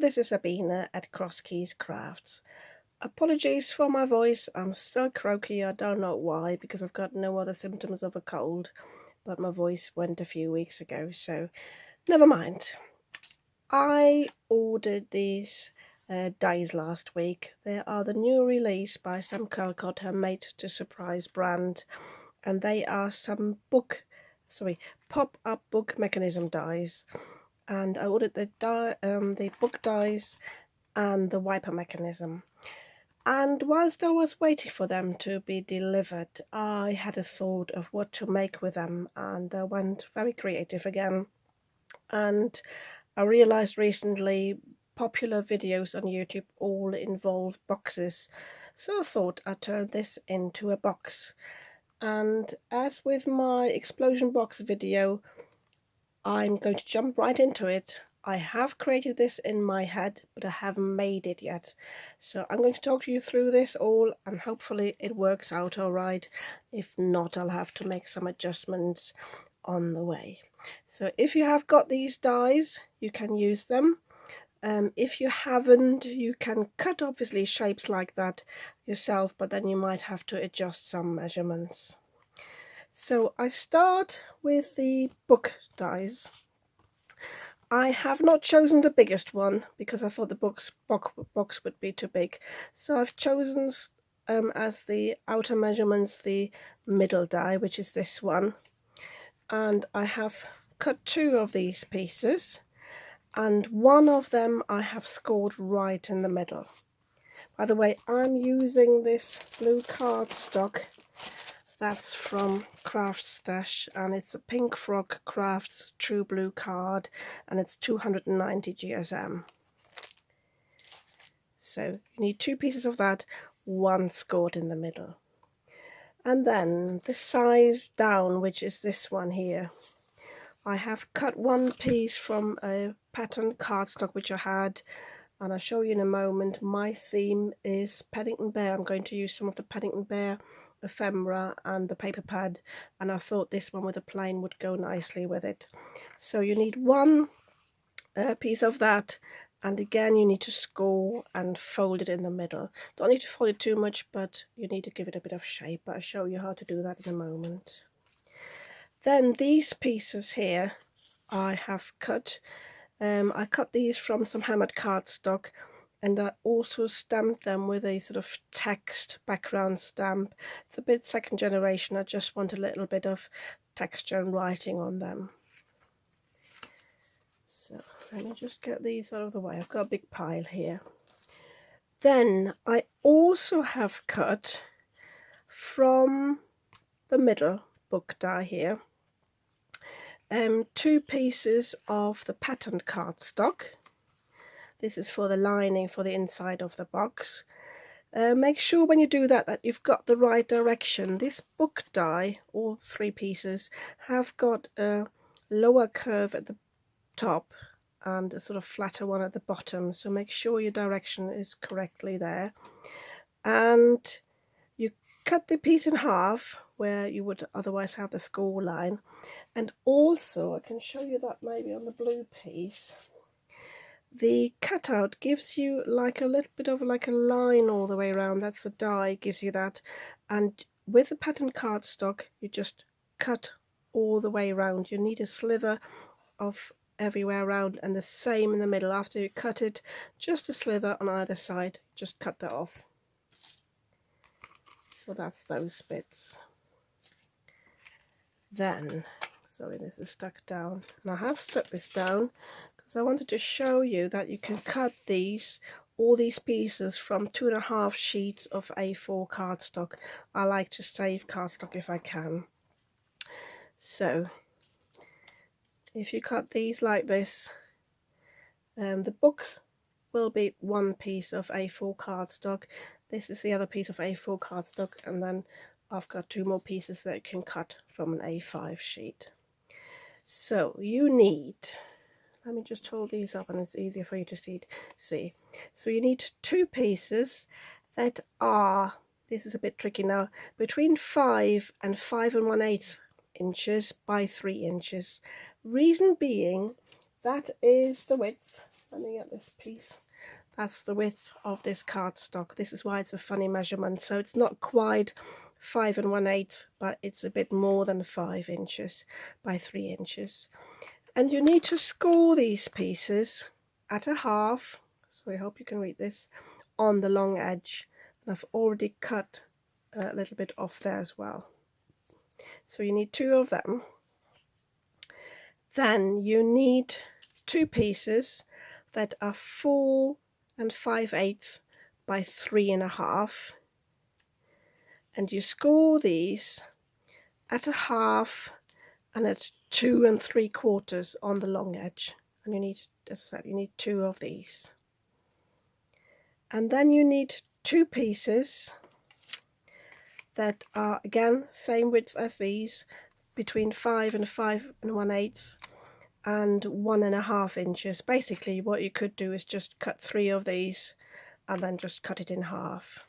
this is Sabina at Cross Keys Crafts. Apologies for my voice, I'm still croaky. I don't know why, because I've got no other symptoms of a cold, but my voice went a few weeks ago, so never mind. I ordered these dies last week. They are the new release by Sam Calcott, her Made to Surprise brand, and they are some pop-up book mechanism dies. And I ordered the book dies and the wiper mechanism. And whilst I was waiting for them to be delivered, I had a thought of what to make with them, and I went very creative again. And I realized recently popular videos on YouTube all involve boxes, so I thought I'd turn this into a box. And as with my explosion box video, I'm going to jump right into it. I have created this in my head, but I haven't made it yet. So I'm going to talk to you through this all, and hopefully it works out all right. If not, I'll have to make some adjustments on the way. So if you have got these dies, you can use them. If you haven't, you can cut obviously shapes like that yourself, but then you might have to adjust some measurements. So I start with the book dies. I have not chosen the biggest one because I thought the box would be too big. So I've chosen as the outer measurements the middle die, which is this one. And I have cut two of these pieces, and one of them I have scored right in the middle. By the way, I'm using this blue cardstock. That's from Craft Stash, and it's a Pink Frog Crafts True Blue card, and it's 290 GSM. So you need two pieces of that, one scored in the middle. And then the size down, which is this one here. I have cut one piece from a pattern cardstock which I had, and I'll show you in a moment. My theme is Paddington Bear. I'm going to use some of the Paddington Bear ephemera and the paper pad, and I thought this one with a plain would go nicely with it. So you need one piece of that, and again you need to score and fold it in the middle. Don't need to fold it too much, but you need to give it a bit of shape. I'll show you how to do that in a moment. Then these pieces here I have cut. I cut these from some hammered cardstock, and I also stamped them with a sort of text background stamp. It's a bit second generation. I just want a little bit of texture and writing on them. So let me just get these out of the way. I've got a big pile here. Then I also have cut from the middle book die here two pieces of the patterned cardstock. This is for the lining for the inside of the box. Make sure when you do that you've got the right direction. This book die, all three pieces, have got a lower curve at the top and a sort of flatter one at the bottom, so make sure your direction is correctly there. And you cut the piece in half where you would otherwise have the score line. And also, I can show you that maybe on the blue piece, the cutout gives you like a little bit of like a line all the way around. That's the die, gives you that. And with the pattern cardstock, you just cut all the way around. You need a slither of everywhere around, and the same in the middle. After you cut it, just a slither on either side, just cut that off. So that's those bits. Then, sorry, this is stuck down, and I have stuck this down because I wanted to show you that you can cut all these pieces from 2.5 sheets of A4 cardstock. I like to save cardstock if I can. So if you cut these like this, the books will be one piece of A4 cardstock. This is the other piece of A4 cardstock, and then I've got two more pieces that you can cut from an A5 sheet. So you need, let me just hold these up and it's easier for you to see. So you need two pieces that are, this is a bit tricky now, between 5 and 5 1/8 inches by 3 inches. Reason being, that is the width let me get this piece. That's the width of this cardstock. This is why it's a funny measurement. So it's not quite 5 1/8, but it's a bit more than 5 inches by 3 inches. And you need to score these pieces at a half, so I hope you can read this, on the long edge. And I've already cut a little bit off there as well. So you need 2 of them. Then you need 2 pieces that are 4 5/8 by 3 1/2, and you score these at a half and at 2 3/4 on the long edge. And you need, as I said, you need 2 of these. And then you need 2 pieces that are again same width as these, between 5 5 1/8 and 1 1/2 inches. Basically what you could do is just cut 3 of these and then just cut it in half.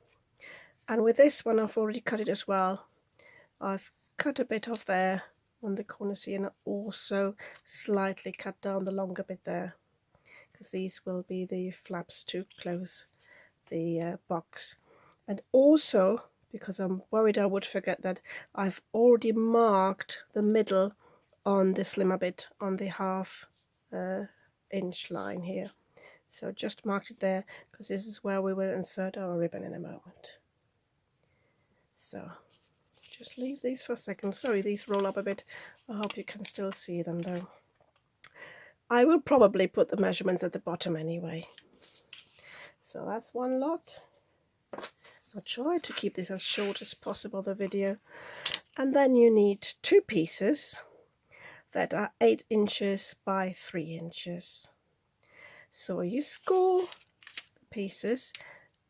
And with this one I've already cut it as well. I've cut a bit off there on the corners here, and also slightly cut down the longer bit there, because these will be the flaps to close the box. And also, because I'm worried I would forget that, I've already marked the middle on the slimmer bit on the half inch line here. So just marked it there, because this is where we will insert our ribbon in a moment. So just leave these for a second. Sorry, these roll up a bit. I hope you can still see them though. I will probably put the measurements at the bottom anyway. So that's one lot. I'll try to keep this as short as possible, the video. And then you need 2 pieces that are 8 inches by 3 inches. So you score the pieces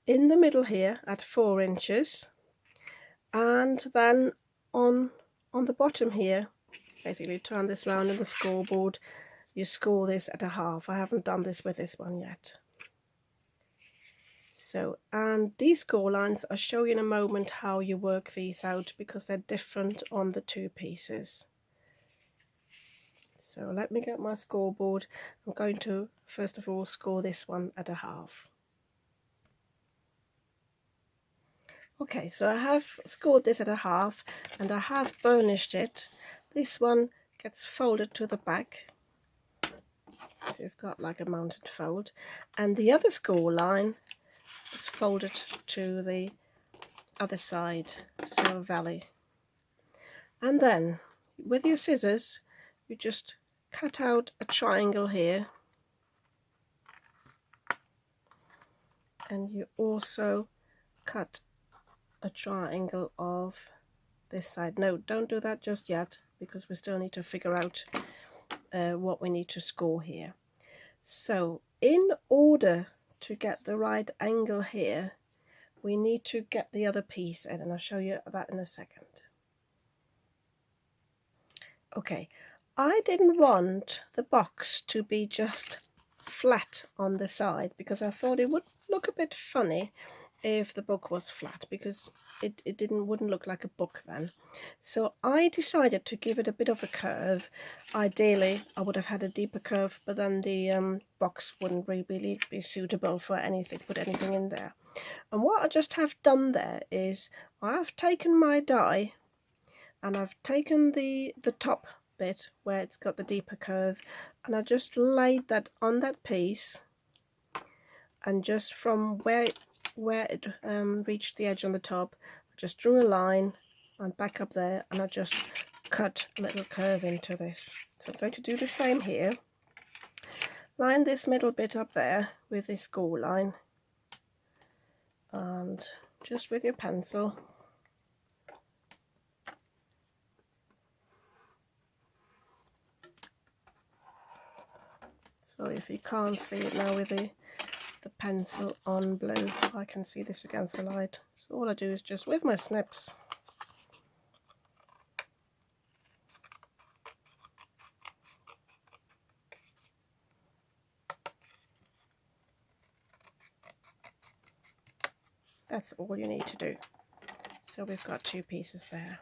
in the middle here at 4 inches. And then on the bottom here, basically turn this round in the scoreboard, you score this at a half. I haven't done this with this one yet. So, and these score lines, I'll show you in a moment how you work these out, because they're different on the 2 pieces. So let me get my scoreboard. I'm going to first of all score this one at a half. Okay, so I have scored this at a half and I have burnished it. This one gets folded to the back, so you've got like a mounted fold, and the other score line is folded to the other side, so valley. And then with your scissors you just cut out a triangle here, and you also cut a triangle of this side. No, don't do that just yet, because we still need to figure out what we need to score here. So in order to get the right angle here, we need to get the other piece in, and I'll show you that in a second. Okay, I didn't want the box to be just flat on the side, because I thought it would look a bit funny if the book was flat, because it wouldn't look like a book then. So I decided to give it a bit of a curve. Ideally I would have had a deeper curve, but then the box wouldn't really be suitable for anything, put anything in there. And what I just have done there is I've taken my die and I've taken the top bit where it's got the deeper curve, and I just laid that on that piece, and just from where it reached the edge on the top, I just drew a line and back up there, and I just cut a little curve into this. So I'm going to do the same here. Line this middle bit up there with this score line, and just with your pencil sorry if you can't see it now with the pencil on blue. I can see this against the light. So all I do is just with my snips that's all you need to do. So we've got 2 pieces there.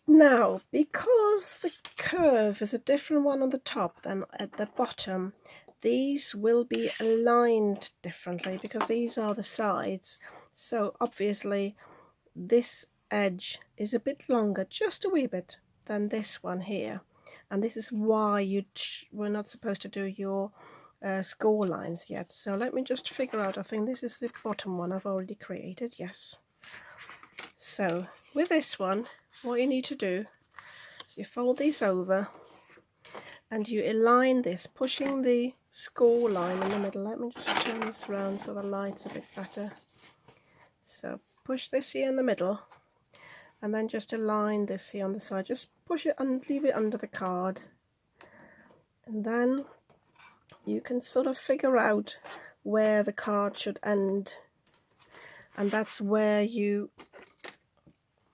Now, because the curve is a different one on the top than at the bottom, these will be aligned differently because these are the sides. So obviously this edge is a bit longer, just a wee bit, than this one here, and this is why we're not supposed to do your score lines yet. So let me just figure out, I think this is the bottom one I've already created, yes. So with this one, what you need to do is you fold these over and you align this, pushing the score line in the middle. Let me just turn this around so the light's a bit better. So push this here in the middle, and then just align this here on the side. Just push it and leave it under the card, and then you can sort of figure out where the card should end, and that's where you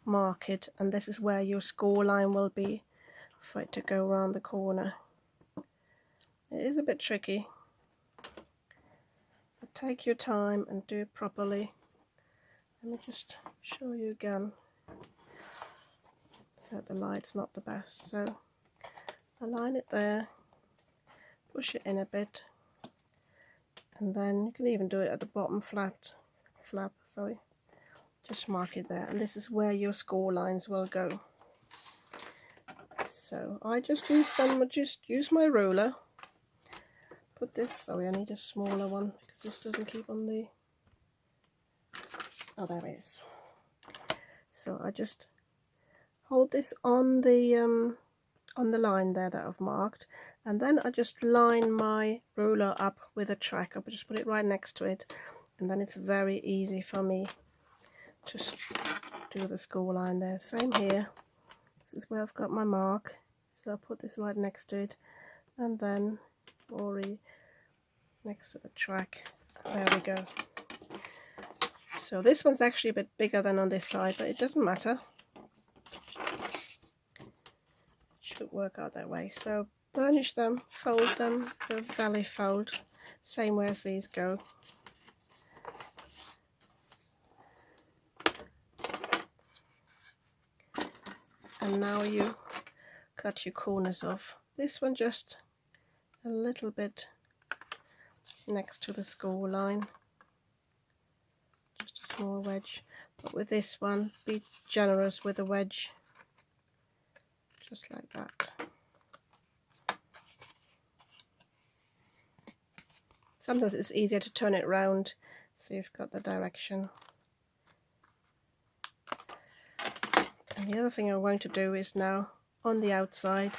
mark it, and this is where your score line will be for it to go around the corner. It is a bit tricky, but take your time and do it properly. Let me just show you again. So the light's not the best, so align it there, push it in a bit, and then you can even do it at the bottom flap, sorry. Just mark it there, and this is where your score lines will go. So I just use my ruler. Put this, sorry, I need a smaller one because this doesn't keep on the, oh there it is. So I just hold this on the line there that I've marked, and then I just line my ruler up with a track. I'll just put it right next to it, and then it's very easy for me to do the score line there. Same here, this is where I've got my mark, so I'll put this right next to it, and then already next to the track. There we go. So this one's actually a bit bigger than on this side, but it doesn't matter. Should work out that way. So burnish them, fold them, the valley fold, same way as these go. And now you cut your corners off. This one just a little bit next to the score line, just a small wedge, but with this one be generous with a wedge, just like that. Sometimes it's easier to turn it round so you've got the direction. And the other thing I'm going to do is now on the outside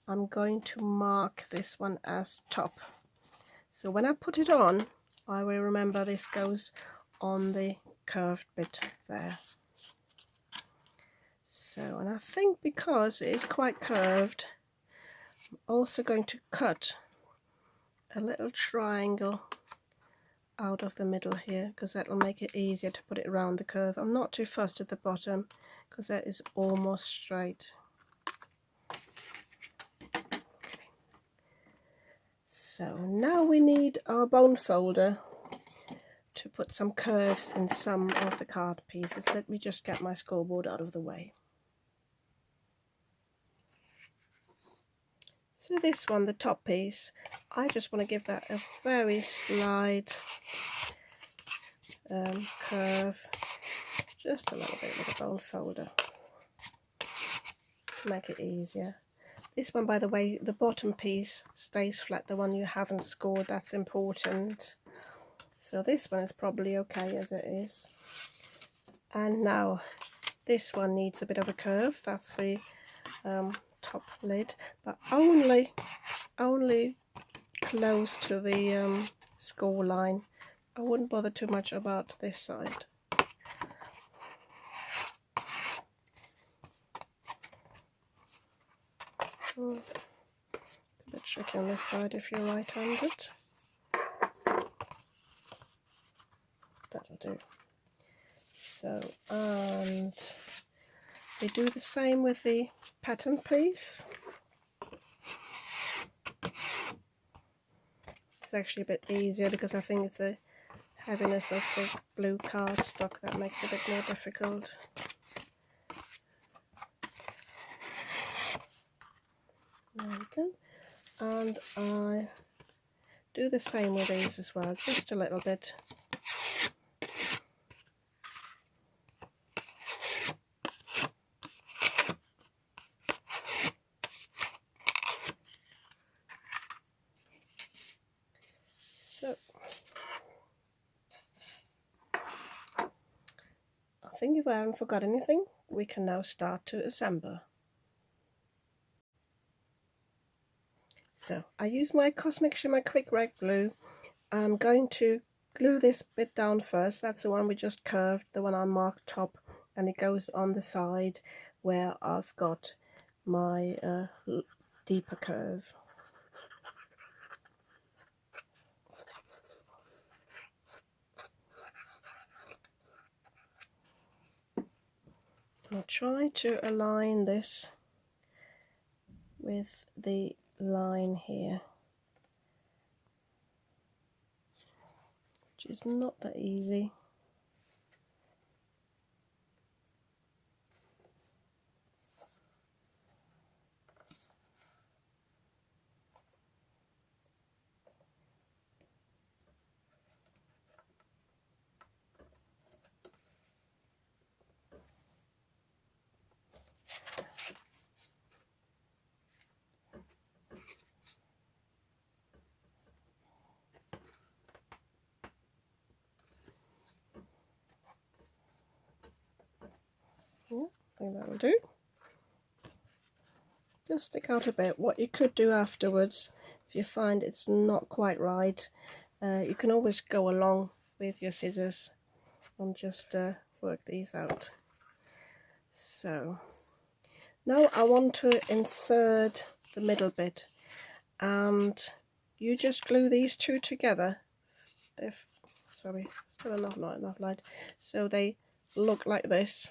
I'm going to mark this one as top. So when I put it on, I will remember this goes on the curved bit there. So, and I think because it is quite curved, I'm also going to cut a little triangle out of the middle here, because that will make it easier to put it around the curve. I'm not too fussed at the bottom because that is almost straight. So now we need our bone folder to put some curves in some of the card pieces. Let me just get my scoreboard out of the way. So this one, the top piece, I just want to give that a very slight curve, just a little bit with a bone folder, to make it easier. This one, by the way, the bottom piece stays flat, the one you haven't scored, that's important. So this one is probably okay as it is. And now this one needs a bit of a curve, that's the top lid, but only close to the score line. I wouldn't bother too much about this side. It's a bit tricky on this side if you're right-handed. That'll do. So, and we do the same with the pattern piece. It's actually a bit easier because I think it's the heaviness of the blue cardstock that makes it a bit more difficult. There we go. And I do the same with these as well, just a little bit. So I think if I haven't forgot anything, we can now start to assemble. So I use my Cosmic Shimmer Quick Red glue. I'm going to glue this bit down first. That's the one we just curved, the one I marked top, and it goes on the side where I've got my deeper curve. I'll try to align this with the line here, which is not that easy. Yeah, I think that will do. Just stick out a bit. What you could do afterwards, if you find it's not quite right, you can always go along with your scissors and just work these out. So now I want to insert the middle bit, and you just glue these two together. Sorry, still not enough light. So they look like this.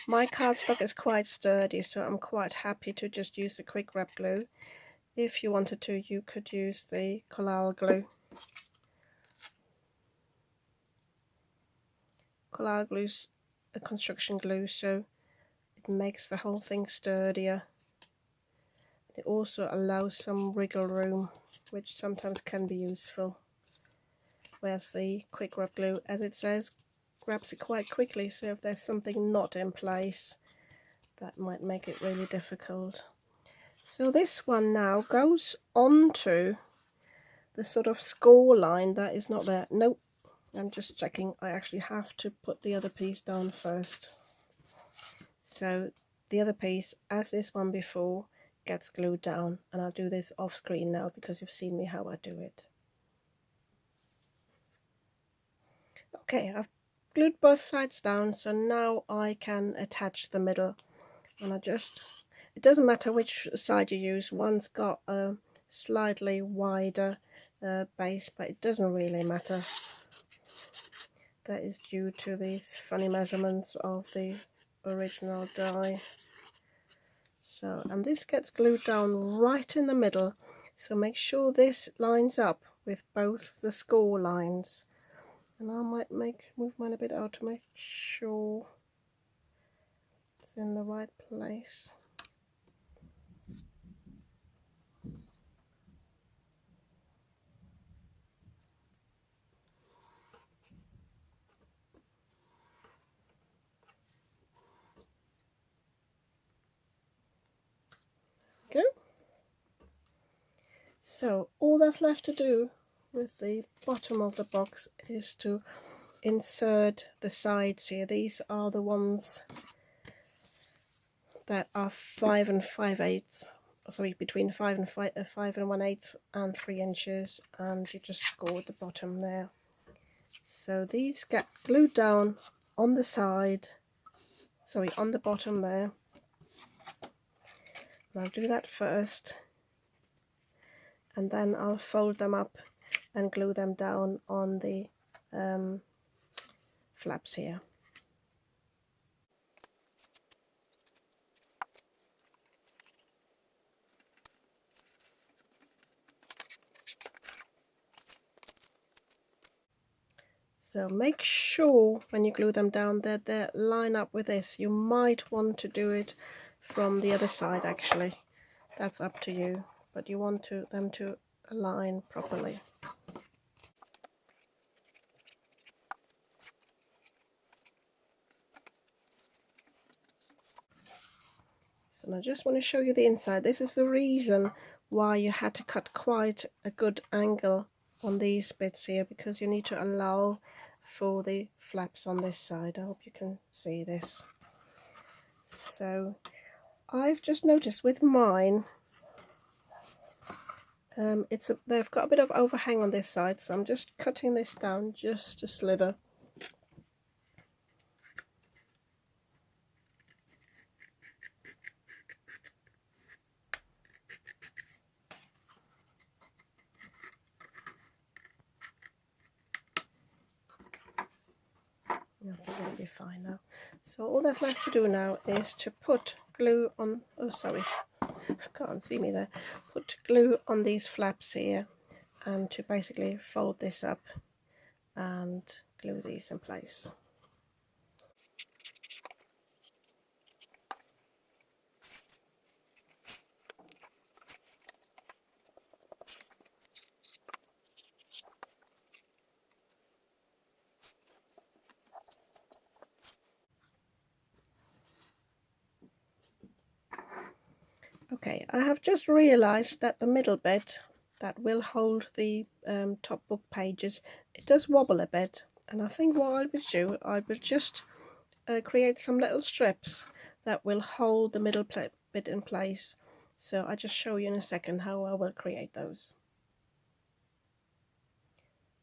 My cardstock is quite sturdy, so I'm quite happy to just use the quick wrap glue. If you wanted to, you could use the collal glue. Collal glue's a construction glue, so it makes the whole thing sturdier. It also allows some wriggle room, which sometimes can be useful. Whereas the quick wrap glue, as it says, grabs it quite quickly, so if there's something not in place, that might make it really difficult. So this one now goes onto the sort of score line that is not there. Nope, I'm just checking. I actually have to put the other piece down first. So the other piece, as this one before, gets glued down, and I'll do this off screen now because you've seen me how I do it. Okay, I've glued both sides down, so now I can attach the middle, and it doesn't matter which side you use. One's got a slightly wider base, but it doesn't really matter. That is due to these funny measurements of the original die. So, and this gets glued down right in the middle, so make sure this lines up with both the score lines. And I might move mine a bit out to make sure it's in the right place. Go. So all that's left to do with the bottom of the box is to insert the sides here. These are the ones that are 5 and 5/8, sorry, between 5 and 1/8 and 3 inches, and you just score the bottom there. So these get glued down on the side, sorry, on the bottom there. And I'll do that first, and then I'll fold them up and glue them down on the flaps here. So make sure when you glue them down that they line up with this. You might want to do it from the other side actually. That's up to you, but you want them to align properly. So I just want to show you the inside. This is the reason why you had to cut quite a good angle on these bits here, because you need to allow for the flaps on this side. I hope you can see this. So I've just noticed with mine, they've got a bit of overhang on this side, so I'm just cutting this down just to slither. I think it'll be fine now. So all that's left to do now is to put glue on, oh sorry, I can't see me there, put glue on these flaps here, and to basically fold this up and glue these in place. Okay, I have just realized that the middle bit that will hold the top book pages, it does wobble a bit, and I think what I would do, I would just create some little strips that will hold the middle bit in place. So I'll just show you in a second how I will create those.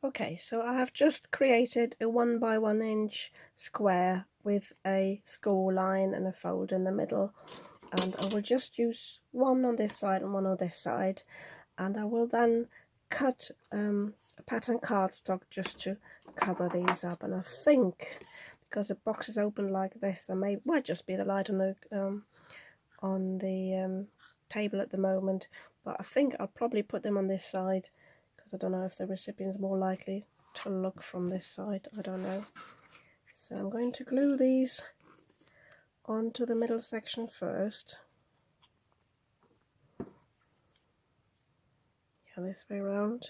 Okay, so I have just created a 1 by 1 inch square with a score line and a fold in the middle, and I will just use one on this side and one on this side, and I will then cut a pattern cardstock just to cover these up. And I think because the box is open like this, there might just be the light on the table at the moment, but I think I'll probably put them on this side, because I don't know if the recipient's more likely to look from this side. I don't know. So I'm going to glue these onto the middle section first. Yeah, this way around.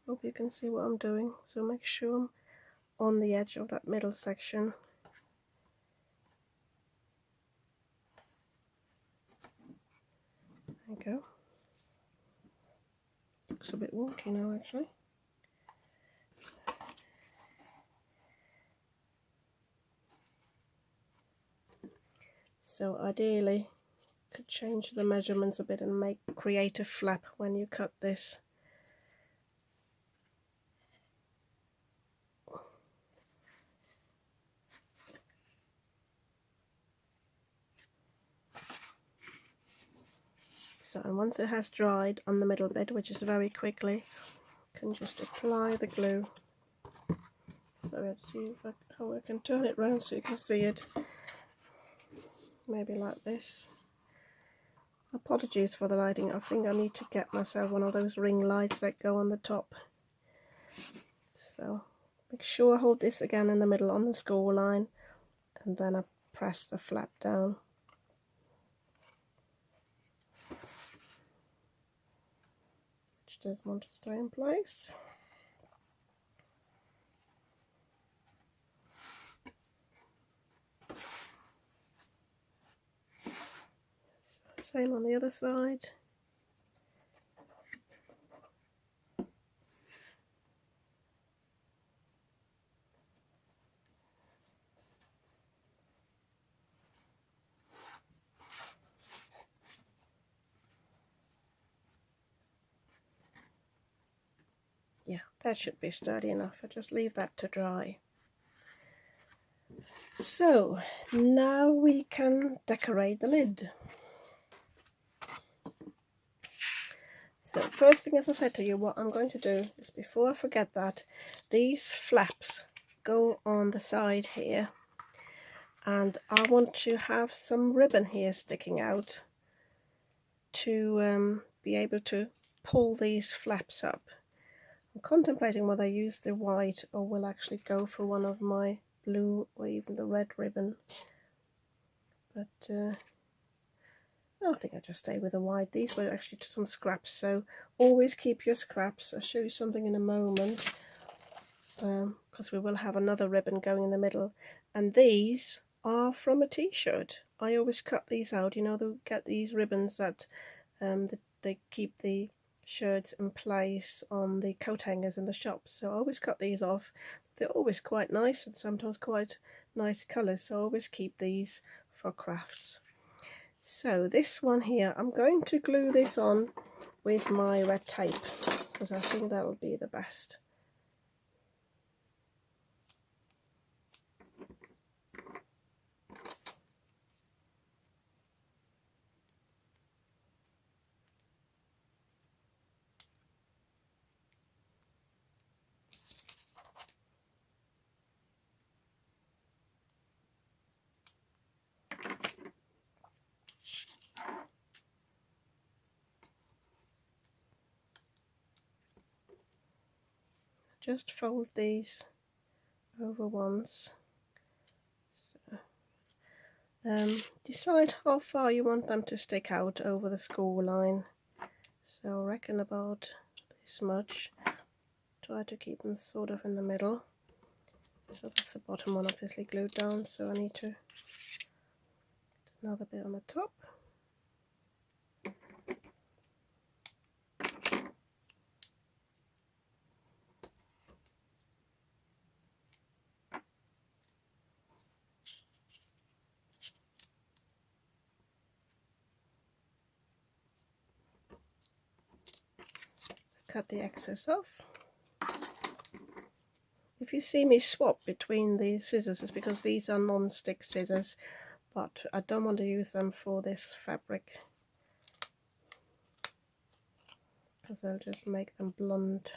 Hope you can see what I'm doing. So make sure I'm on the edge of that middle section. There you go. Looks a bit wonky now actually. So ideally could change the measurements a bit and create a flap when you cut this. So, and once it has dried on the middle bit, which is very quickly, you can just apply the glue. So let's see how I can turn it round so you can see it. Maybe like this. Apologies for the lighting. I think I need to get myself one of those ring lights that go on the top. So make sure I hold this again in the middle on the score line, and then I press the flap down. Which does want to stay in place. Same on the other side. Yeah, that should be sturdy enough. I just leave that to dry. So now we can decorate the lid. So first thing, as I said to you, what I'm going to do is, before I forget that, these flaps go on the side here, and I want to have some ribbon here sticking out to be able to pull these flaps up. I'm contemplating whether I use the white or will actually go for one of my blue or even the red ribbon, but I think I'll just stay with the white. These were actually some scraps, so always keep your scraps. I'll show you something in a moment, because we will have another ribbon going in the middle. And these are from a t-shirt. I always cut these out. You know, they get these ribbons that they keep the shirts in place on the coat hangers in the shops. So I always cut these off. They're always quite nice and sometimes quite nice colours, so I always keep these for crafts. So this one here, I'm going to glue this on with my red tape because I think that will be the best. Just fold these over once. So, decide how far you want them to stick out over the score line. So I reckon about this much. Try to keep them sort of in the middle. So that's the bottom one obviously glued down, so I need to do another bit on the top. Cut the excess off. If you see me swap between the scissors, it's because these are non-stick scissors, but I don't want to use them for this fabric because they'll just make them blunt.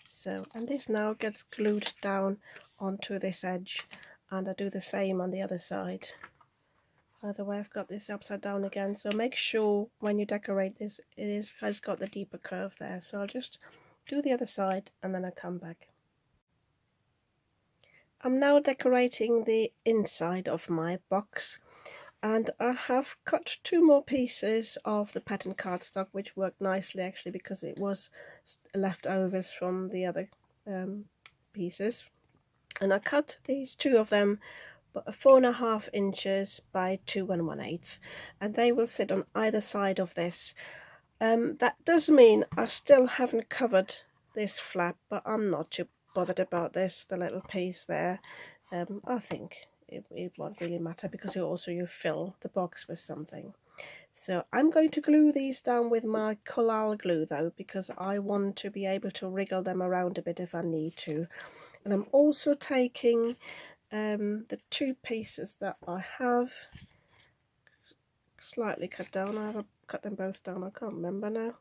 So, and this now gets glued down onto this edge, and I do the same on the other side. By the way, I've got this upside down again, so make sure when you decorate this has got the deeper curve there. So I'll just do the other side and then I'll come back. I'm now decorating the inside of my box, and I have cut 2 more pieces of the pattern cardstock, which worked nicely actually because it was leftovers from the other pieces. And I cut these 2 of them 4.5 inches by 2 1/8, and they will sit on either side of this. That does mean I still haven't covered this flap, but I'm not too bothered about this, the little piece there. I think it won't really matter because you fill the box with something. So I'm going to glue these down with my collal glue though, because I want to be able to wriggle them around a bit if I need to. And I'm also taking the 2 pieces that I have slightly cut down. I have cut them both down, I can't remember now.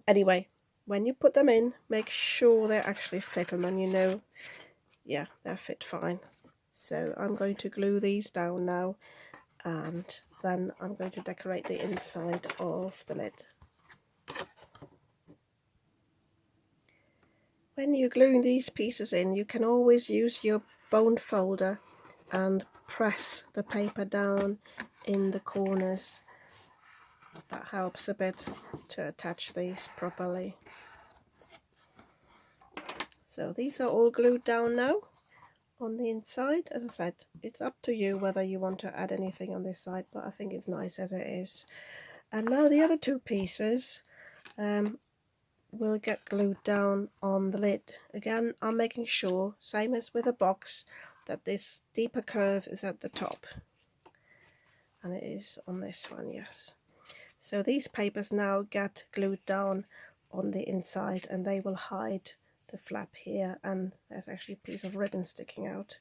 Anyway, when you put them in, make sure they actually fit, and then you know, yeah, they're fit fine. So I'm going to glue these down now, and then I'm going to decorate the inside of the lid. When you're gluing these pieces in, you can always use your bone folder and press the paper down in the corners. That helps a bit to attach these properly. So these are all glued down now on the inside. As I said, it's up to you whether you want to add anything on this side, but I think it's nice as it is. And now the other 2 pieces will get glued down on the lid. Again, I'm making sure, same as with a box, that this deeper curve is at the top, and it is on this one, yes. So these papers now get glued down on the inside, and they will hide the flap here, and there's actually a piece of ribbon sticking out.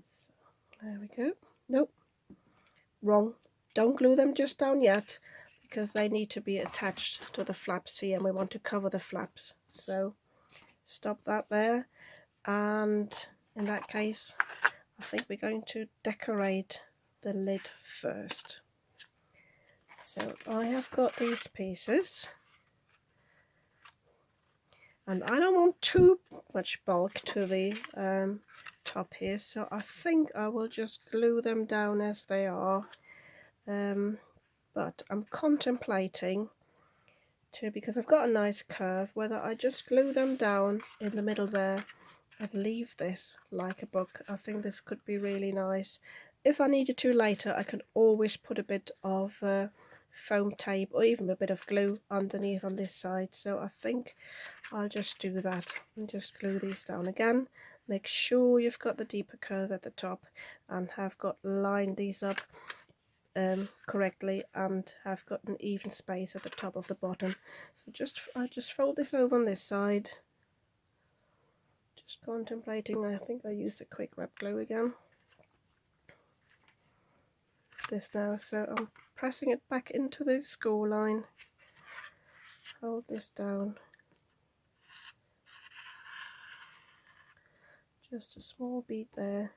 So there we go. Nope, wrong. Don't glue them just down yet, because they need to be attached to the flaps here, and we want to cover the flaps. So stop that there, and in that case I think we're going to decorate the lid first. So I have got these pieces, and I don't want too much bulk to the top here, so I think I will just glue them down as they are. But I'm contemplating because I've got a nice curve, whether I just glue them down in the middle there and leave this like a book. I think this could be really nice. If I needed to later, I can always put a bit of foam tape or even a bit of glue underneath on this side. So I think I'll just do that and just glue these down again. Make sure you've got the deeper curve at the top and have got lined these up correctly and have got an even space at the top of the bottom. So I just fold this over on this side. Just contemplating. I think I used a quick wrap glue again. This now, so I'm pressing it back into the score line. Hold this down. Just a small bead there.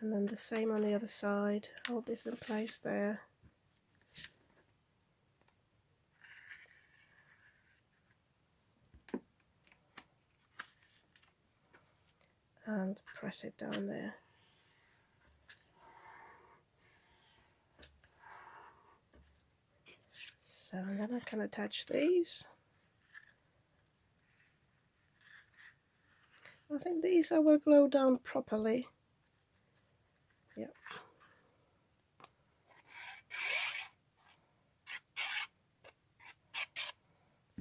And then the same on the other side. Hold this in place there. And press it down there. So and then I can attach these. I think these I will glue down properly. Yep.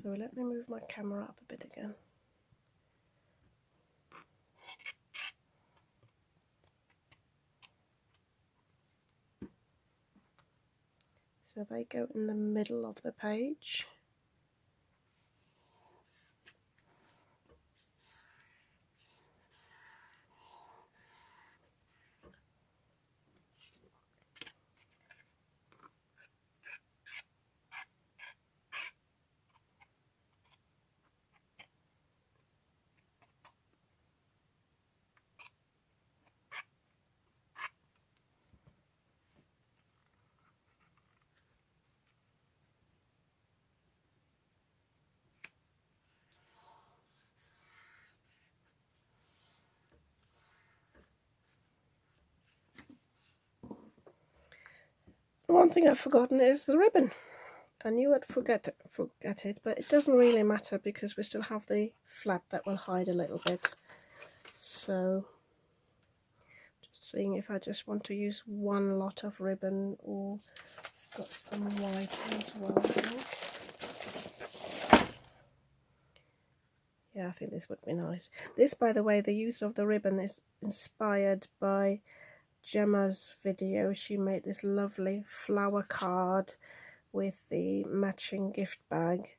So let me move my camera up a bit again. So they go in the middle of the page. One thing I've forgotten is the ribbon. I knew I'd forget it, but it doesn't really matter because we still have the flap that will hide a little bit. So just seeing if I just want to use one lot of ribbon or I've got some white as well, I think. Yeah, I think this would be nice. This, by the way, the use of the ribbon is inspired by Gemma's video. She made this lovely flower card with the matching gift bag.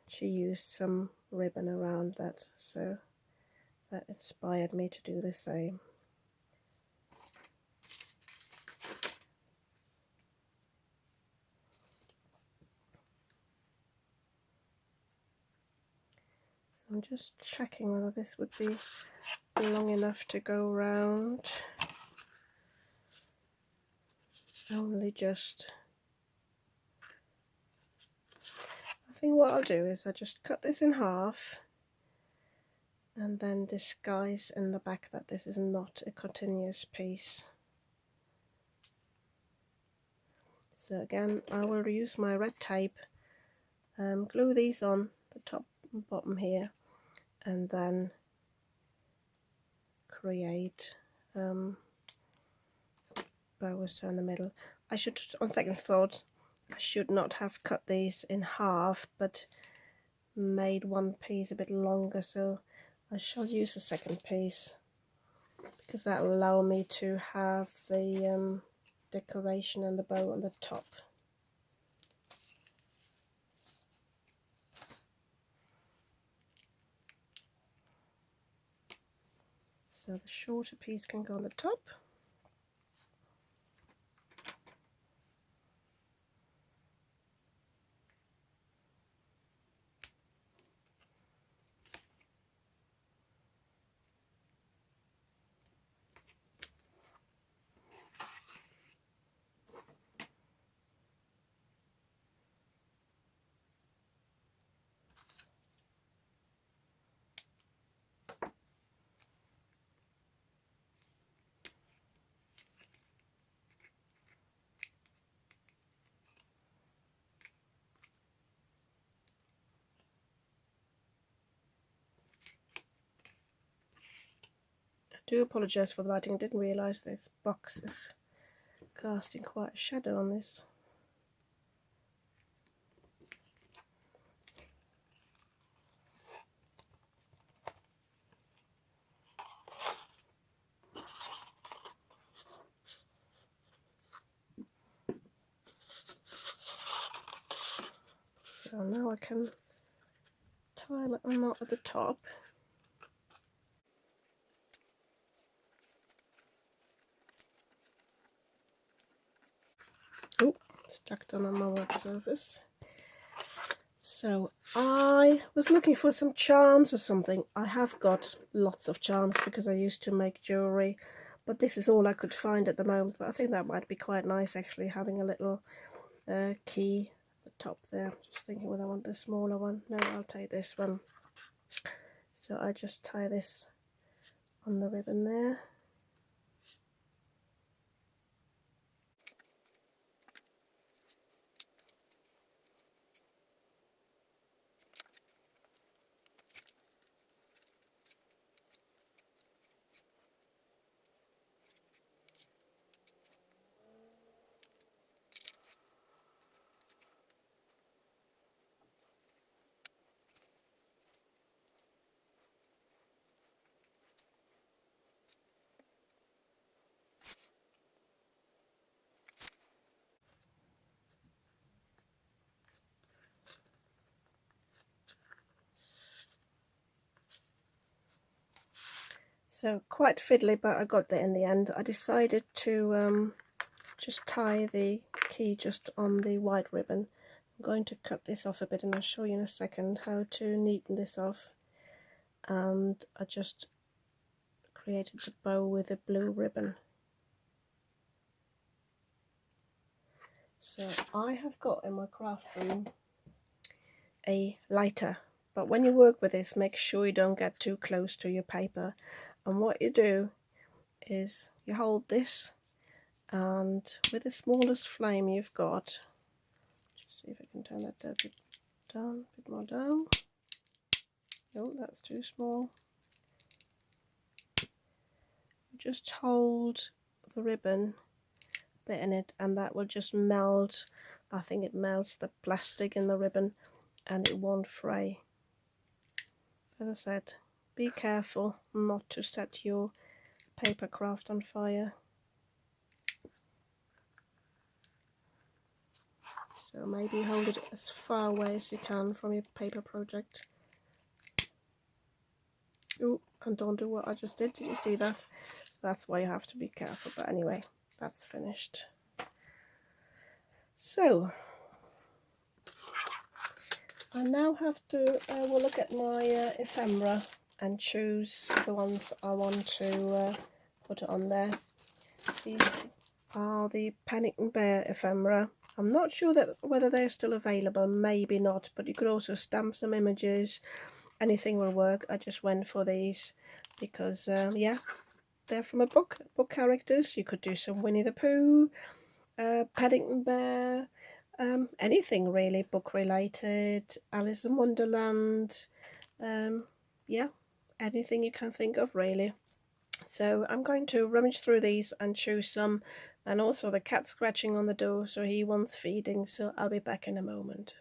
She used some ribbon around that, so that inspired me to do the same. So I'm just checking whether this would be long enough to go round. Only just. I think what I'll do is I just cut this in half and then disguise in the back that this is not a continuous piece. So again, I will use my red tape, glue these on the top and bottom here, and then create bows down the middle. I should, on second thought, I should not have cut these in half, but made one piece a bit longer, so I shall use a second piece because that will allow me to have the decoration and the bow on the top. So the shorter piece can go on the top. Do apologise for the lighting. I didn't realise this box is casting quite a shadow on this. So now I can tie a little knot at the top. Oh, stuck on my work surface. So I was looking for some charms or something. I have got lots of charms because I used to make jewellery, but this is all I could find at the moment. But I think that might be quite nice actually, having a little key at the top there. Just thinking whether I want the smaller one. No, I'll take this one. So I just tie this on the ribbon there. So quite fiddly, but I got there in the end. I decided to just tie the key just on the white ribbon. I'm going to cut this off a bit and I'll show you in a second how to neaten this off. And I just created the bow with a blue ribbon. So I have got in my craft room a lighter, but when you work with this, make sure you don't get too close to your paper. And what you do is you hold this, and with the smallest flame you've got, just see if I can turn that a bit down, a bit more down. No, that's too small. Just hold the ribbon bit in it, and that will just melt. I think it melts the plastic in the ribbon and it won't fray. As I said, be careful not to set your paper craft on fire. So maybe hold it as far away as you can from your paper project. Oh, and don't do what I just did. Did you see that? So that's why you have to be careful. But anyway, that's finished. So I now have to we'll look at my ephemera and choose the ones I want to put on there. These are the Paddington Bear ephemera. I'm not sure whether they're still available, maybe not, but you could also stamp some images. Anything will work. I just went for these because yeah, they're from a book characters. You could do some Winnie the Pooh, Paddington Bear, anything really book related, Alice in Wonderland, yeah, anything you can think of really. So I'm going to rummage through these and choose some, and also the cat scratching on the door, so he wants feeding, so I'll be back in a moment.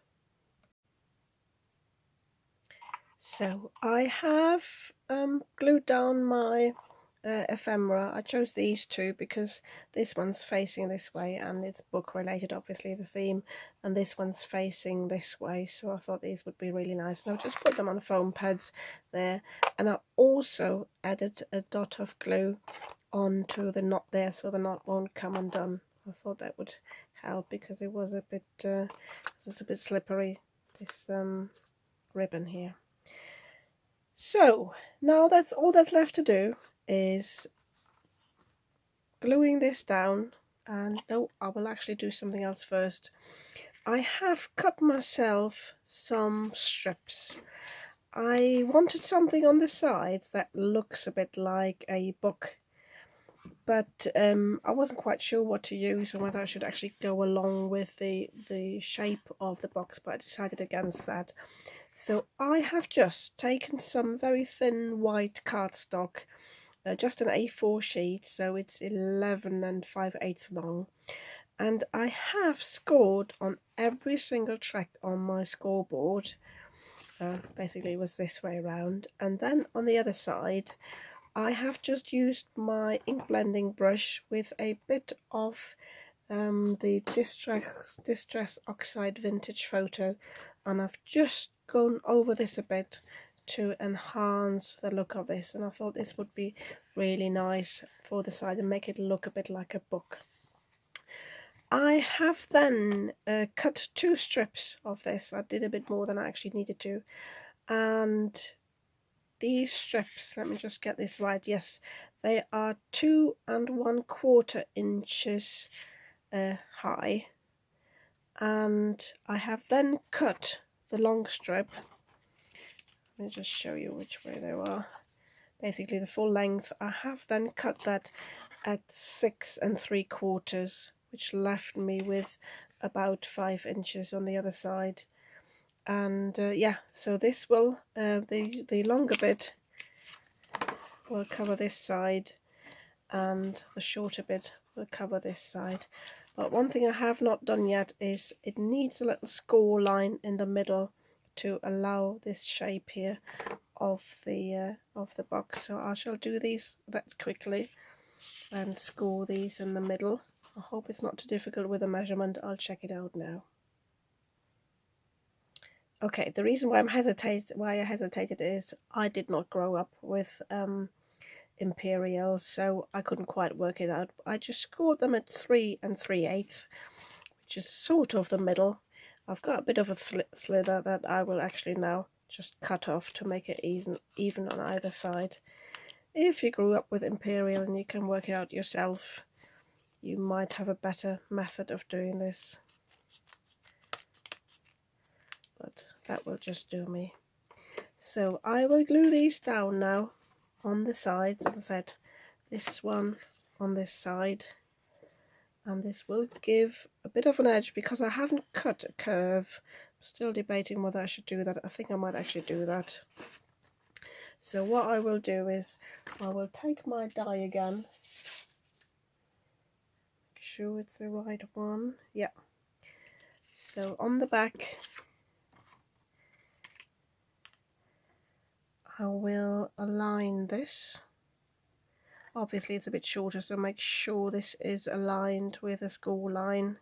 So I have glued down my ephemera. I chose these two because this one's facing this way and it's book related, obviously the theme, and this one's facing this way, so I thought these would be really nice, and I'll just put them on foam pads there. And I also added a dot of glue onto the knot there so the knot won't come undone. I thought that would help because it was a bit it's a bit slippery, this ribbon here. So now that's all that's left to do is gluing this down. And no, I will actually do something else first. I have cut myself some strips. I wanted something on the sides that looks a bit like a book, but I wasn't quite sure what to use and whether I should actually go along with the shape of the box, but I decided against that. So I have just taken some very thin white cardstock just an A4 sheet, so it's 11 and 5/8 long. And I have scored on every single track on my scoreboard. Basically it was this way around, and then on the other side I have just used my ink blending brush with a bit of the Distress Oxide Vintage Photo, and I've just gone over this a bit to enhance the look of this, and I thought this would be really nice for the side and make it look a bit like a book. I have then cut 2 strips of this. I did a bit more than I actually needed to, and these strips, let me just get this right, yes, they are 2 1/4 inches high, and I have then cut the long strip. Let me just show you which way they are. Basically the full length. I have then cut that at 6 3/4, which left me with about 5 inches on the other side. And yeah, so this will the longer bit will cover this side, and the shorter bit will cover this side. But one thing I have not done yet is it needs a little score line in the middle to allow this shape here of the box. So I shall do these that quickly and score these in the middle. I hope it's not too difficult with the measurement. I'll check it out now. Okay, the reason why I hesitated is I did not grow up with Imperial, so I couldn't quite work it out. I just scored them at 3 3/8, which is sort of the middle. I've got a bit of a slither that I will actually now just cut off to make it even on either side. If you grew up with Imperial and you can work it out yourself, you might have a better method of doing this, but that will just do me. So I will glue these down now on the sides. As I said, this one on this side, and this will give a bit of an edge because I haven't cut a curve. I'm still debating whether I should do that. I think I might actually do that. So what I will do is I will take my die again, make sure it's the right one. Yeah. So on the back I will align this. Obviously it's a bit shorter, so make sure this is aligned with a score line,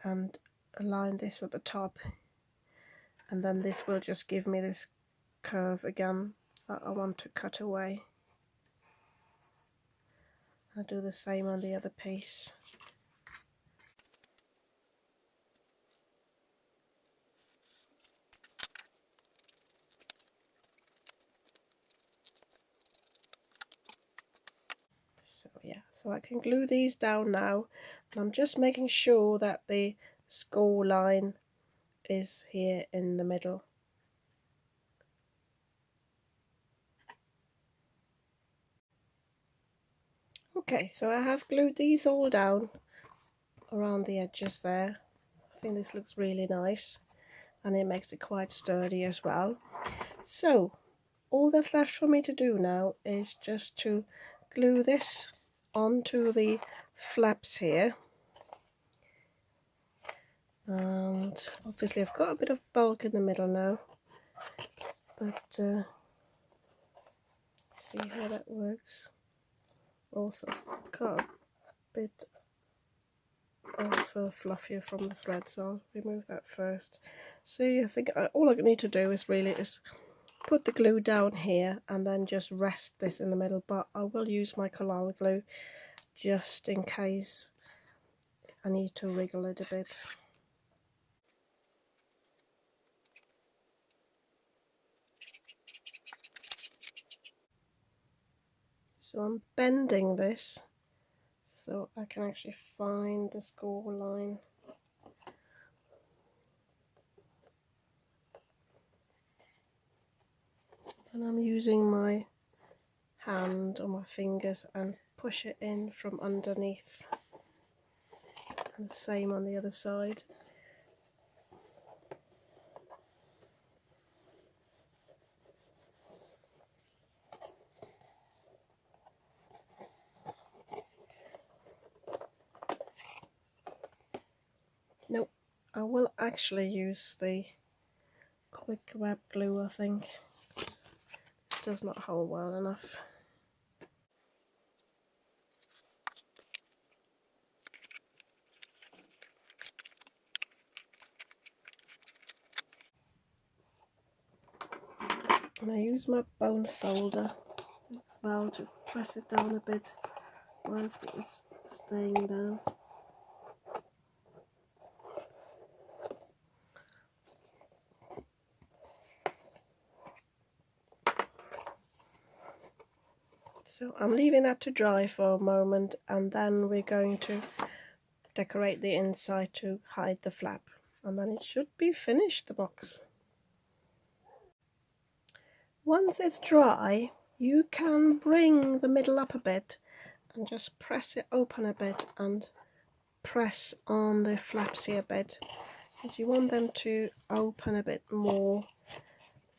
and align this at the top, and then this will just give me this curve again that I want to cut away. I'll do the same on the other piece. So yeah, so I can glue these down now, and I'm just making sure that the score line is here in the middle. Okay, so I have glued these all down around the edges there. I think this looks really nice, and it makes it quite sturdy as well. So all that's left for me to do now is just to glue this onto the flaps here, and obviously I've got a bit of bulk in the middle now, but see how that works. Also got a bit of fluff from the thread, so I'll remove that first. So I think all I need to do is really put the glue down here and then just rest this in the middle, but I will use my collal glue just in case I need to wriggle it a bit. So I'm bending this so I can actually find the score line. And I'm using my hand or my fingers and push it in from underneath. And the same on the other side. I will actually use the quick grab glue, I think. It does not hold well enough. And I use my bone folder as well to press it down a bit whilst it is staying down. So I'm leaving that to dry for a moment, and then we're going to decorate the inside to hide the flap, and then it should be finished, the box. Once it's dry, you can bring the middle up a bit and just press it open a bit and press on the flaps here a bit, because you want them to open a bit more.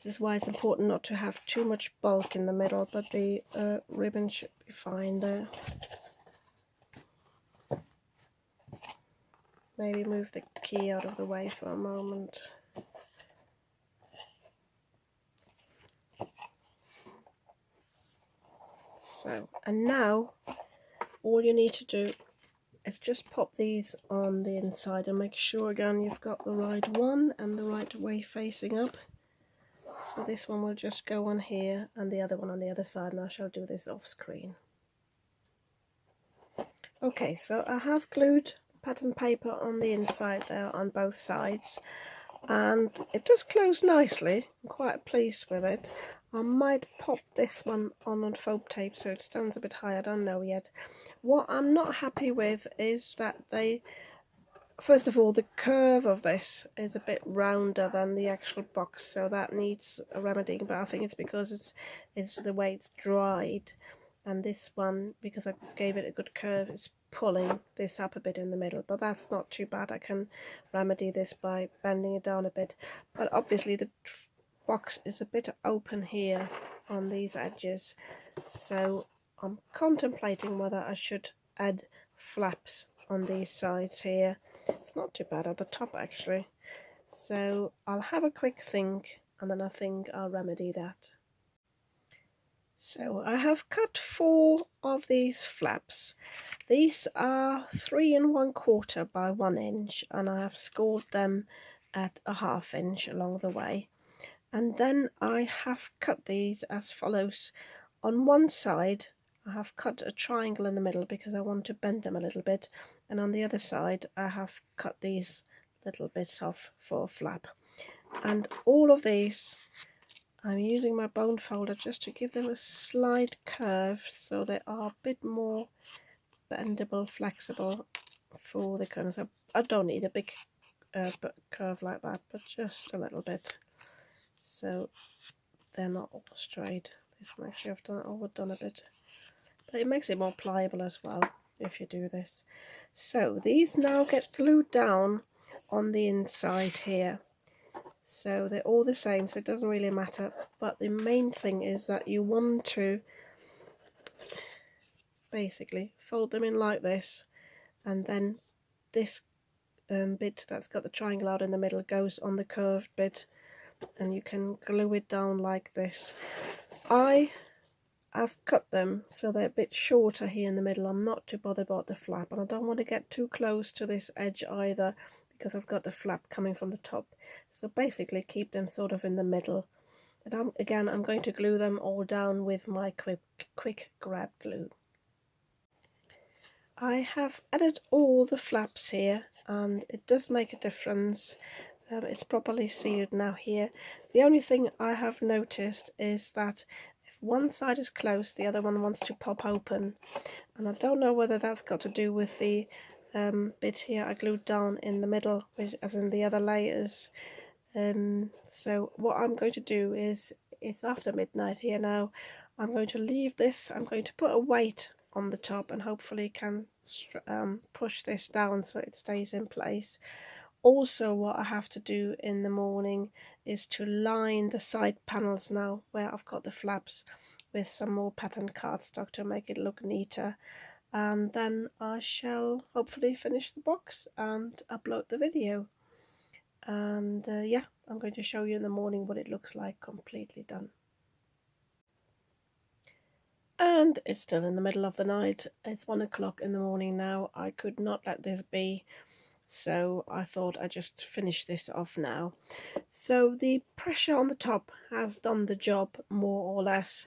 This is why it's important not to have too much bulk in the middle, but the ribbon should be fine there. Maybe move the key out of the way for a moment. So, and now all you need to do is just pop these on the inside and make sure again you've got the right one and the right way facing up. So this one will just go on here and the other one on the other side, and I shall do this off screen. Okay, so I have glued pattern paper on the inside there on both sides, and it does close nicely. I'm quite pleased with it. I might pop this one on foam tape so it stands a bit high, I don't know yet. What I'm not happy with is that first of all, the curve of this is a bit rounder than the actual box, so that needs a remedying, but I think it's because it's the way it's dried. And this one, because I gave it a good curve, is pulling this up a bit in the middle, but that's not too bad. I can remedy this by bending it down a bit. But obviously the box is a bit open here on these edges, so I'm contemplating whether I should add flaps on these sides here. It's not too bad at the top actually, so I'll have a quick think and then I think I'll remedy that. So I have cut 4 of these flaps. These are 3 1/4 by 1 inch, and I have scored them at a 1/2 inch along the way. And then I have cut these as follows. On one side I have cut a triangle in the middle because I want to bend them a little bit, and on the other side I have cut these little bits off for a flap. And all of these I'm using my bone folder just to give them a slight curve so they are a bit more bendable, flexible for the corners. I don't need a big curve like that, but just a little bit so they're not all straight. This one actually I've overdone a bit, but it makes it more pliable as well if you do this. So these now get glued down on the inside here. So they're all the same, so it doesn't really matter, but the main thing is that you want to basically fold them in like this, and then this bit that's got the triangle out in the middle goes on the curved bit, and you can glue it down like this. I've cut them so they're a bit shorter here in the middle. I'm not too bothered about the flap, and I don't want to get too close to this edge either because I've got the flap coming from the top. So basically keep them sort of in the middle. And I'm going to glue them all down with my quick grab glue. I have added all the flaps here, and it does make a difference. It's properly sealed now here. The only thing I have noticed is that if one side is closed, the other one wants to pop open, and I don't know whether that's got to do with the bit here I glued down in the middle, which, as in the other layers. So what I'm going to do is, it's after midnight here now, I'm going to leave this, I'm going to put a weight on the top and hopefully can push this down so it stays in place. Also, what I have to do in the morning is to line the side panels now where I've got the flaps with some more pattern cardstock to make it look neater, and then I shall hopefully finish the box and upload the video. And yeah, I'm going to show you in the morning what it looks like completely done. And it's still in the middle of the night. It's 1 o'clock in the morning now. I could not let this be, so I thought I'd just finish this off now. So the pressure on the top has done the job more or less.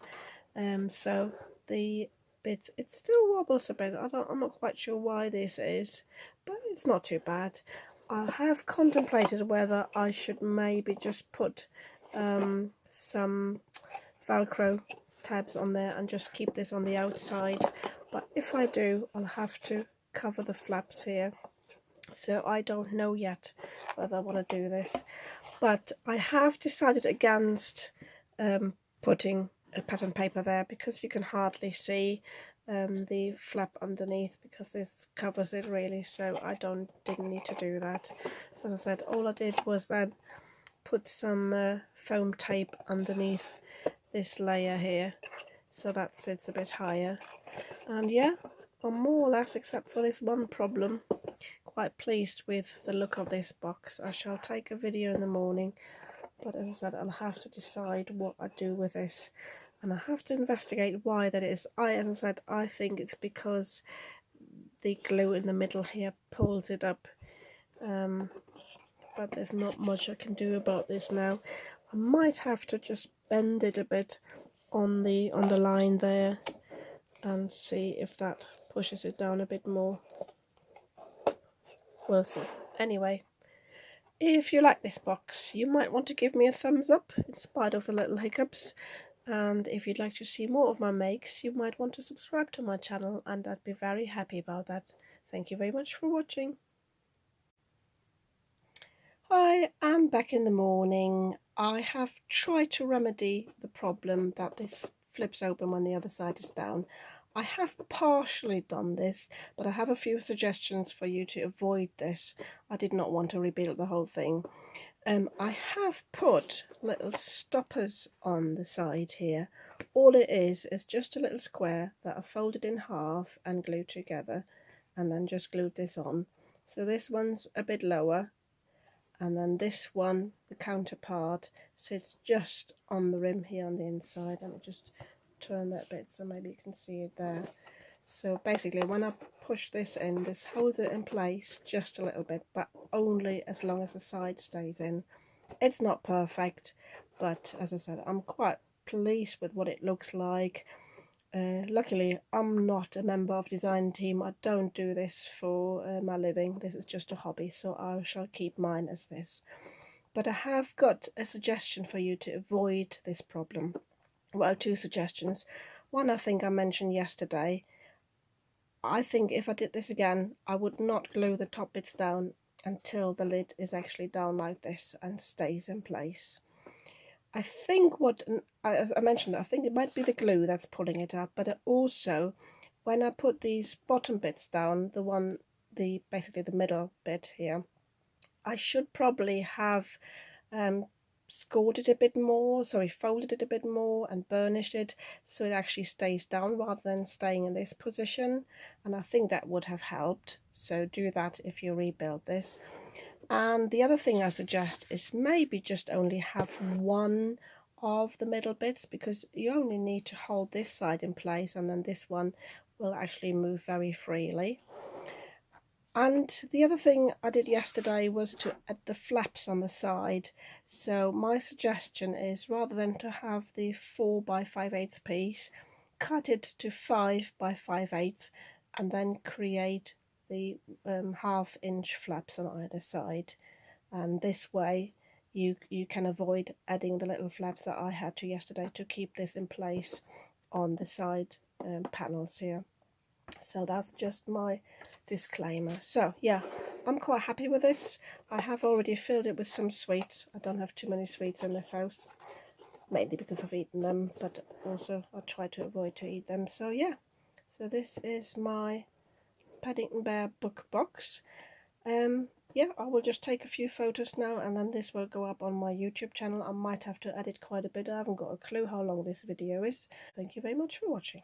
So the bit, it still wobbles a bit. I'm not quite sure why this is, but it's not too bad. I have contemplated whether I should maybe just put some Velcro tabs on there and just keep this on the outside, but if I do, I'll have to cover the flaps here, so I don't know yet whether I want to do this. But I have decided against putting a pattern paper there, because you can hardly see the flap underneath, because this covers it really, so I didn't need to do that. So as I said, all I did was then put some foam tape underneath this layer here, so that sits a bit higher. And yeah, I'm more or less, except for this one problem, quite pleased with the look of this box. I shall take a video in the morning, but as I said, I'll have to decide what I do with this, and I have to investigate why that is. As I said, I think it's because the glue in the middle here pulls it up, but there's not much I can do about this now. I might have to just bend it a bit on the line there and see if that pushes it down a bit more. We'll see. Anyway, if you like this box, you might want to give me a thumbs up in spite of the little hiccups, and if you'd like to see more of my makes, you might want to subscribe to my channel, and I'd be very happy about that. Thank you very much for watching. Hi, I'm back in the morning. I have tried to remedy the problem that this flips open when the other side is down. I have partially done this, but I have a few suggestions for you to avoid this. I did not want to rebuild the whole thing. I have put little stoppers on the side here. All it is just a little square that I folded in half and glued together, and then just glued this on. So this one's a bit lower, and then this one, the counterpart, sits just on the rim here on the inside. Let me just turn that bit so maybe you can see it there. So basically, when I push this in, this holds it in place just a little bit, but only as long as the side stays in. It's not perfect, but as I said, I'm quite pleased with what it looks like. Luckily, I'm not a member of the design team. I don't do this for my living. This is just a hobby, so I shall keep mine as this. But I have got a suggestion for you to avoid this problem. Well, two suggestions. One, I think I mentioned yesterday. I think if I did this again, I would not glue the top bits down until the lid is actually down like this and stays in place. I think as I mentioned, I think it might be the glue that's pulling it up, but also when I put these bottom bits down, basically the middle bit here, I should probably have folded it a bit more and burnished it so it actually stays down rather than staying in this position, and I think that would have helped. So do that if you rebuild this. And the other thing I suggest is maybe just only have one of the middle bits, because you only need to hold this side in place, and then this one will actually move very freely. And the other thing I did yesterday was to add the flaps on the side. So my suggestion is, rather than to have the 4 by 5/8 piece, cut it to 5 by 5/8 and then create the half-inch flaps on either side. And this way you can avoid adding the little flaps that I had to yesterday to keep this in place on the side panels here. So that's just my disclaimer. So yeah, I'm quite happy with this. I have already filled it with some sweets. I don't have too many sweets in this house, mainly because I've eaten them, but also I try to avoid to eat them. So yeah, so this is my Paddington Bear book box. Yeah, I will just take a few photos now, and then this will go up on my YouTube channel. I might have to edit quite a bit. I haven't got a clue how long this video is. Thank you very much for watching.